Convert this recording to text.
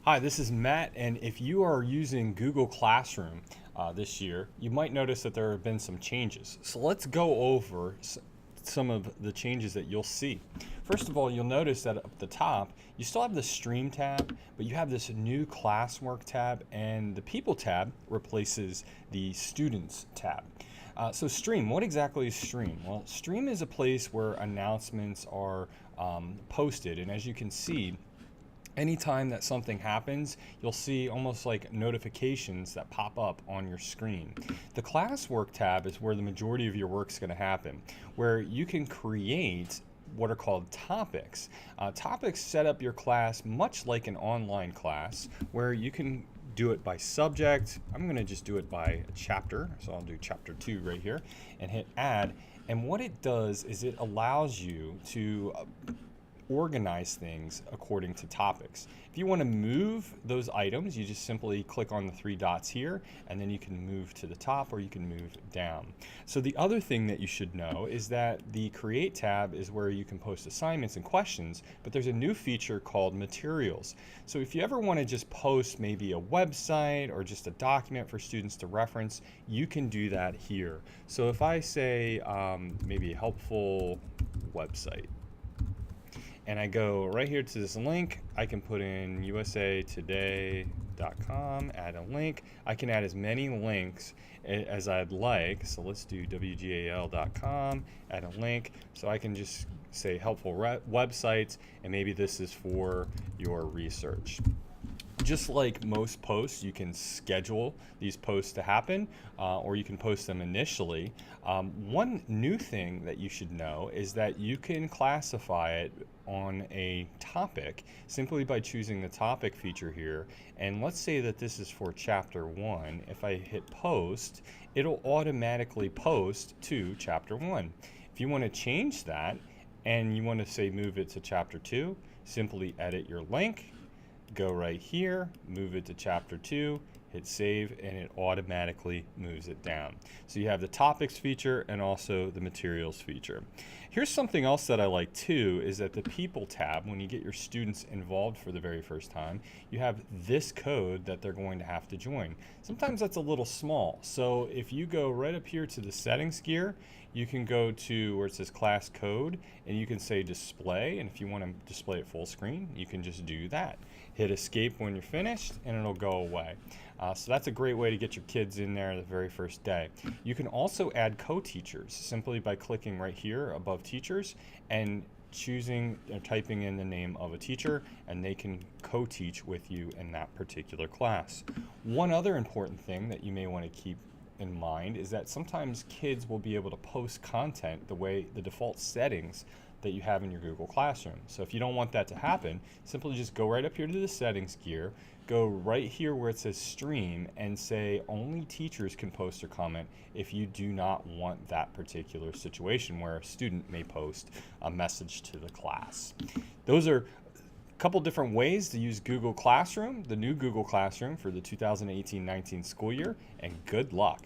Hi, this is Matt, and if you are using Google Classroom this year, you might notice that there have been some changes. So let's go over some of the changes that you'll see. First of all, you'll notice that up the top, you still have the Stream tab, but you have this new Classwork tab, and the People tab replaces the Students tab. So Stream, what exactly is Stream? Well, Stream is a place where announcements are posted, and as you can see, anytime that something happens, you'll see almost like notifications that pop up on your screen. The Classwork tab is where the majority of your work is going to happen, where you can create what are called topics. Topics set up your class much like an online class, where you can do it by subject. I'm going to just do it by chapter, so I'll do chapter 2 right here and hit add. And what it does is it allows you to organize things according to topics. If you want to move those items, you just simply click on the 3 dots here, and then you can move to the top or you can move down. So the other thing that you should know is that the Create tab is where you can post assignments and questions, but there's a new feature called Materials. So if you ever want to just post maybe a website or just a document for students to reference, you can do that here. So if I say maybe a helpful website, and I go right here to this link, I can put in usatoday.com, add a link. I can add as many links as I'd like. So let's do wgal.com, add a link. So I can just say helpful websites, and maybe this is for your research. Just like most posts, you can schedule these posts to happen, or you can post them initially. One new thing that you should know is that you can classify it on a topic simply by choosing the topic feature here. And let's say that this is for chapter 1. If I hit post, it'll automatically post to chapter 1. If you want to change that and you want to say move it to chapter 2, simply edit your link, go right here, move it to chapter 2, hit save, and it automatically moves it down. So you have the topics feature and also the materials feature. Here's something else that I like too, is that the People tab, when you get your students involved for the very first time, you have this code that they're going to have to join. Sometimes that's a little small, so if you go right up here to the settings gear, you can go to where it says class code, and you can say display, and if you want to display it full screen, you can just do that. Hit escape when you're finished, and it'll go away. So that's a great way to get your kids in there the very first day. You can also add co-teachers simply by clicking right here above teachers and choosing or typing in the name of a teacher, and they can co-teach with you in that particular class. One other important thing that you may want to keep in mind is that sometimes kids will be able to post content the way the default settings that you have in your Google Classroom. So if you don't want that to happen, simply just go right up here to the settings gear, go right here where it says stream, and say only teachers can post or comment if you do not want that particular situation where a student may post a message to the class. Those are a couple different ways to use Google Classroom, the new Google Classroom for the 2018-19 school year, and good luck.